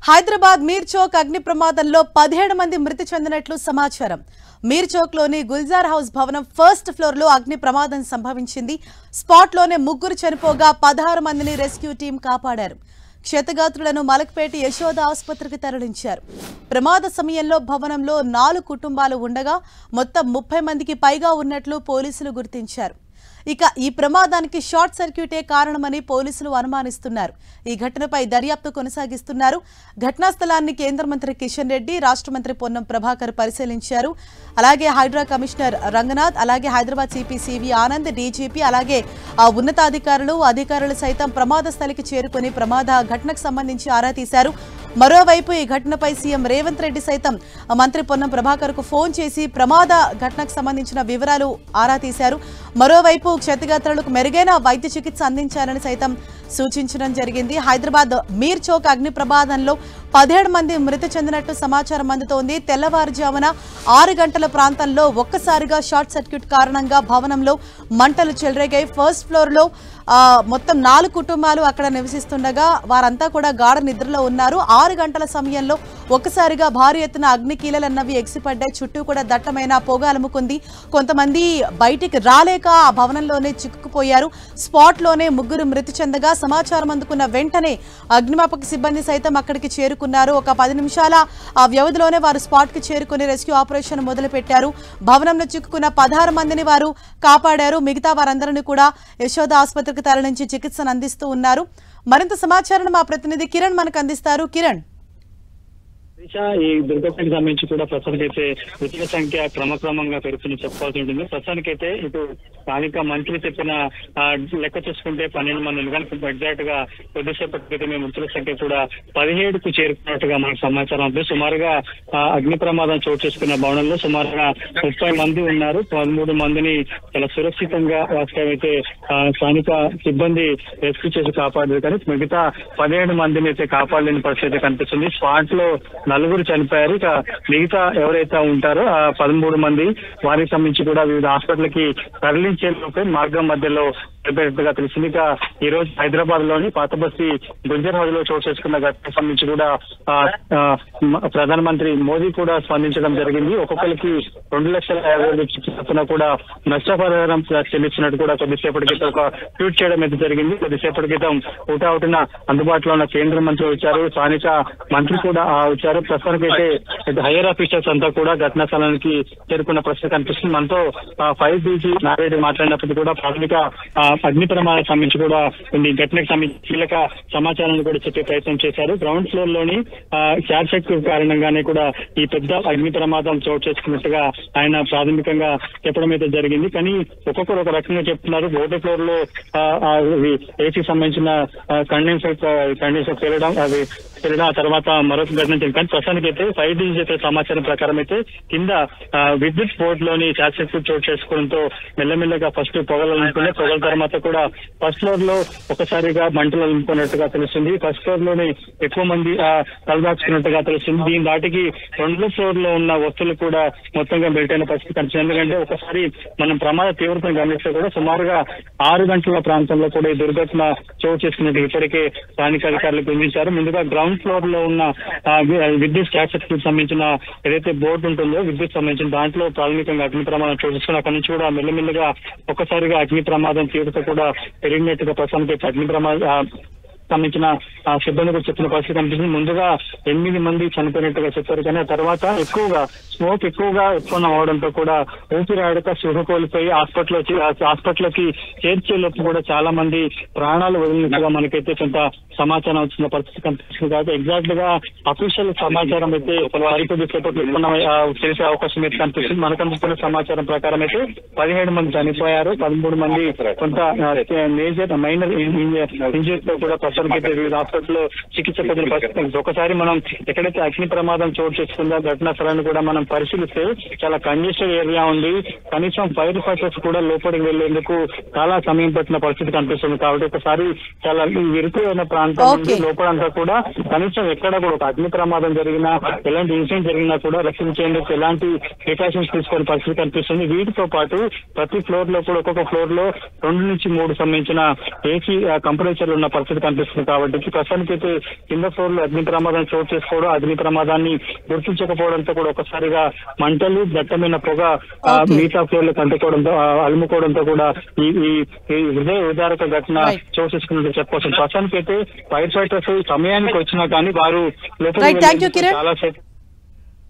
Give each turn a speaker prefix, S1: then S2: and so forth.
S1: హైదరాబాద్ మీర్ చౌక్ అగ్ని ప్రమాదంలో 17 మంది మృతి చెందినట్లు సమాచారం. మీర్ చౌక్ లోని గుల్జార్ హౌస్ భవనం ఫస్ట్ ఫ్లోర్ లో అగ్ని ప్రమాదం సంభవించింది. స్పాట్ లోనే ముగ్గురు చనిపోగా 16 మందిని రెస్క్యూ టీం కాపాడారు. క్షతగాత్రులను మలక్పేట యశోద ఆసుపత్రికి తరలించారు. ప్రమాద సమయంలో భవనంలో 4 కుటుంబాలు ఉండగా మొత్తం 30 మందికి పైగా ఉన్నట్లు పోలీసులు గుర్తించారు. ఇక ఈ ప్రమాదానికి షార్ట్ సర్క్యూటే కారణమని పోలీసులు అనుమానిస్తున్నారు. ఈ ఘటనపై దర్యాప్తు కొనసాగిస్తున్నారు. ఘటనా స్థలాన్ని కేంద్ర మంత్రి కిషన్ రెడ్డి, రాష్ట్ర మంత్రి పొన్నం ప్రభాకర్ పరిశీలించారు. అలాగే హైడ్రా కమిషనర్ రంగనాథ్, అలాగే Hyderabad CP CV Anand, DGP, అలాగే అధికారులు సైతం ప్రమాద స్థలికి చేరుకుని ప్రమాద ఘటనకు సంబంధించి ఆరా తీశారు. మరోవైపు ఈ ఘటనపై సీఎం రేవంత్ రెడ్డి సైతం మంత్రి పొన్నం ప్రభాకర్ కు ఫోన్ చేసి ప్రమాద ఘటనకు సంబంధించిన వివరాలు ఆరా తీశారు. మరోవైపు క్షతగాత్రులకు మెరుగైన వైద్య చికిత్స అందించాలని సైతం సూచించడం జరిగింది. హైదరాబాద్ మీర్ చౌక్ అగ్ని ప్రమాదంలో 17 మంది మృతి చెందినట్టు సమాచారం అందుతోంది. తెల్లవారుజామున 6 గంటల ప్రాంతంలో ఒక్కసారిగా షార్ట్ సర్క్యూట్ కారణంగా భవనంలో మంటలు చెలరేగాయి. ఫస్ట్ ఫ్లోర్ లో మొత్తం 4 కుటుంబాలు అక్కడ నివసిస్తుండగా వారంతా కూడా గాఢ నిద్రలో ఉన్నారు. 6 గంటల సమయంలో ఒక్కసారిగా భారీ ఎత్తున అగ్ని కీలలన్నవి ఎగిసిపడ్డాయి. చుట్టూ కూడా దట్టమైన పొగ అలుముకుంది. కొంతమంది బయటికి రాలేక ఆ భవనంలోనే చిక్కుకుపోయారు. స్పాట్ లోనే ముగ్గురు మృతి చెందగా సమాచారం అందుకున్న వెంటనే అగ్నిమాపక సిబ్బంది సైతం అక్కడికి చేరుకున్నారు. ఒక 10 నిమిషాల వ్యవధిలోనే వారు స్పాట్ కి చేరుకుని రెస్క్యూ ఆపరేషన్ మొదలుపెట్టారు. భవనంలో చిక్కుకున్న 16 మందిని వారు కాపాడారు. మిగతా వారందరినీ కూడా యశోద ఆసుపత్రికి తరలించి చికిత్సను అందిస్తూ ఉన్నారు. మరింత సమాచారం మా ప్రతినిధి కిరణ్ మనకు అందిస్తారు. కిరణ్,
S2: ఈ దుర్ఘటనకు సంబంధించి కూడా ప్రస్తుతానికైతే మృతుల సంఖ్య క్రమక్రమంగా పెరుగుతుంది చెప్పాల్సి ఉంటుంది. ప్రస్తుతానికైతే ఇటు స్థానిక మంత్రి చెప్పిన లెక్క చూసుకుంటే 12 మంది, కానీ ఎగ్జాక్ట్ గా కొద్దిసేపటి క్రితమే మృతుల సంఖ్య కూడా 17కు చేరుకున్నట్టుగా మనకు సమాచారం ఉంది. సుమారుగా అగ్ని ప్రమాదం చోటు చేసుకున్న భవనంలో సుమారుగా 30 మంది ఉన్నారు. 13 మందిని చాలా సురక్షితంగా అయితే స్థానిక సిబ్బంది రెస్క్యూ చేసి కాపాడారు. కానీ మిగతా 17 మందిని అయితే కాపాడలేని పరిస్థితి కనిపిస్తుంది. స్పాట్ లో 4 చనిపోయారు. ఇక మిగతా ఎవరైతే ఉంటారో 13 మంది వారికి సంబంధించి కూడా వివిధ హాస్పిటల్కి తరలించేందుకు మార్గం మధ్యలో చనిపోయినట్టుగా తెలిసింది. ఇక ఈ రోజు హైదరాబాద్ లోని పాత బస్తీ గుల్జర్ హౌస్ లో చోటు చేసుకున్న ఘటనకు సంబంధించి కూడా ప్రధానమంత్రి మోదీ కూడా స్పందించడం జరిగింది. ఒక్కొక్కరికి 2,50,000 కూడా నష్టపరిహారం చెల్లించినట్టు కూడా కొద్దిసేపటి క్రితం ఒక ట్వీట్ చేయడం అయితే జరిగింది. కొద్దిసేపటి క్రితం ఊటావుటిన అందుబాటులో ఉన్న కేంద్ర మంత్రి వచ్చారు, స్థానిక మంత్రి కూడా వచ్చారు. ప్రస్తుతానికైతే హైయర్ ఆఫీసర్స్ అంతా కూడా ఘటనా స్థలానికి చేరుకున్న పరిస్థితి కనిపిస్తుంది. మనతో 5 డీజీ నారాయణ మాట్లాడినప్పుడు కూడా ప్రాథమిక అగ్ని ప్రమాదానికి సంబంధించి కూడా కొన్ని ఘటనకు సంబంధించి కీలక సమాచారాన్ని కూడా చెప్పే ప్రయత్నం చేశారు. గ్రౌండ్ ఫ్లోర్ లోని షార్ట్ సర్క్యూట్ కారణంగానే కూడా ఈ పెద్ద అగ్ని ప్రమాదం చోటు చేసుకున్నట్టుగా ఆయన ప్రాథమికంగా చెప్పడం అయితే జరిగింది. కానీ ఒక్కొక్కరు ఒక రకంగా చెప్తున్నారు. ఒకటో ఫ్లోర్ లో ఏసీ సంబంధించిన కండెన్సర్ పేలడం ఆ తర్వాత మరొక ఘటన జరిగింది. కానీ ప్రస్తుతానికి అయితే 5 డీజీ చెప్పే సమాచారం ప్రకారం అయితే కింద విద్యుత్ బోర్డు లోని షార్ట్ సర్క్యూట్ చోటు చేసుకోవడంతో మెల్లమెల్లగా ఫస్ట్ పొగలు అనుకునే పొగల తర్వాత కూడా ఫస్ట్ ఫ్లోర్ లో ఒకసారిగా మంటలు అనుకున్నట్టుగా తెలుస్తుంది. ఫస్ట్ ఫ్లోర్ లోనే ఎక్కువ మంది తలదాచుకున్నట్టుగా తెలుస్తుంది. దీని దాటికి 2వ ఫ్లోర్ లో ఉన్న వస్తువులు కూడా మొత్తంగా బెల్ట్ అయిన పరిస్థితి కనిపిస్తుంది. ఎందుకంటే ఒకసారి మనం ప్రమాద తీవ్రతను గమనిస్తే కూడా సుమారుగా 6 గంటల ప్రాంతంలో కూడా ఈ దుర్ఘటన చోటు చేసుకున్నట్టు ఇప్పటికే స్థానిక అధికారులు గుర్తించారు. ముందుగా గ్రౌండ్ ఫ్లోర్ లో ఉన్న విద్యుత్ షార్ట్ సర్క్యూట్ సంబంధించిన ఏదైతే బోర్డు ఉంటుందో విద్యుత్ సంబంధించిన దాంట్లో ప్రాథమికంగా అగ్ని ప్రమాదం చోటు చేసుకుని అక్కడి నుంచి కూడా మెల్లమెల్లగా ఒక్కసారిగా అగ్ని ప్రమాదం తీవ్రత కూడా పెరిగినట్టుగా ప్రస్తుతానికి అగ్ని ప్రమాదం సంబంధించిన సిబ్బంది కూడా చెప్పిన పరిస్థితి కనిపిస్తుంది. ముందుగా 8 మంది చనిపోయినట్టుగా చెప్పారు. కానీ ఆ తర్వాత స్మోక్ ఎక్కువగా ఉత్పన్నం అవడంతో కూడా ఊపిరాడక స్పృహ కోల్పోయి హాస్పిటల్కి చేర్చేలోపు కూడా చాలా మంది ప్రాణాలు వదిలినట్టుగా మనకైతే కొంత సమాచారం వచ్చిన పరిస్థితి కనిపిస్తుంది. కాబట్టి ఎగ్జాక్ట్ గా అఫీషియల్ సమాచారం అయితే కొద్దిసేపట్లో తెలిసే అవకాశం అయితే కనిపిస్తుంది. మనకు అందుతున్న సమాచారం ప్రకారం అయితే 17 మంది చనిపోయారు. 13 మంది కొంత మేజర్ మైనర్ ఇంజరీస్ తో కూడా వివిధ హాస్పిటల్లో చికిత్స పొందిన పరిస్థితి. ఒకసారి మనం ఎక్కడైతే అగ్ని ప్రమాదం చోటు చేసుకుందో ఘటనా స్థలాన్ని కూడా మనం పరిశీలిస్తే చాలా కంజెస్టెడ్ ఏరియా ఉంది. కనీసం ఫైర్ ఫైటర్స్ కూడా లోపలికి వెళ్లేందుకు చాలా సమయం పట్టిన పరిస్థితి కనిపిస్తుంది. కాబట్టి ఒకసారి చాలా ఇరుకైన ప్రాంతం ఉంది. లోపలంతా కూడా కనీసం ఎక్కడ కూడా ఒక అగ్ని ప్రమాదం జరిగినా ఎలాంటి ఇన్సిడెంట్ జరిగినా కూడా రక్షించేందుకు ఎలాంటి ప్రికాషన్స్ తీసుకునే పరిస్థితి కనిపిస్తుంది. వీటితో పాటు ప్రతి ఫ్లోర్ లో కూడా ఒక్కొక్క ఫ్లోర్ లో 2 నుంచి 3 సంబంధించిన ఏసీ కంపరేచర్లు ఉన్న పరిస్థితి కనిపిస్తుంది. చేస్తుంది కాబట్టి ప్రస్తుతానికి అయితే కింద ఫ్లోర్ లో అగ్ని ప్రమాదం చోటు చేసుకోవడం, అగ్ని ప్రమాదాన్ని గుర్తించకపోవడంతో కూడా ఒకసారిగా మంటలు దట్టమైన పొగ మిగతా ఫ్లోర్ లకు అంటుకోవడంతో అలుముకోవడంతో కూడా ఈ హృదయ ఉదారక ఘటన చోటు చేసుకున్నట్టు చెప్పవచ్చు. ప్రస్తుతానికి అయితే ఫైర్ ఫైటర్స్ సమయానికి వచ్చినా కానీ వారు లోపలికి చాలా సేపు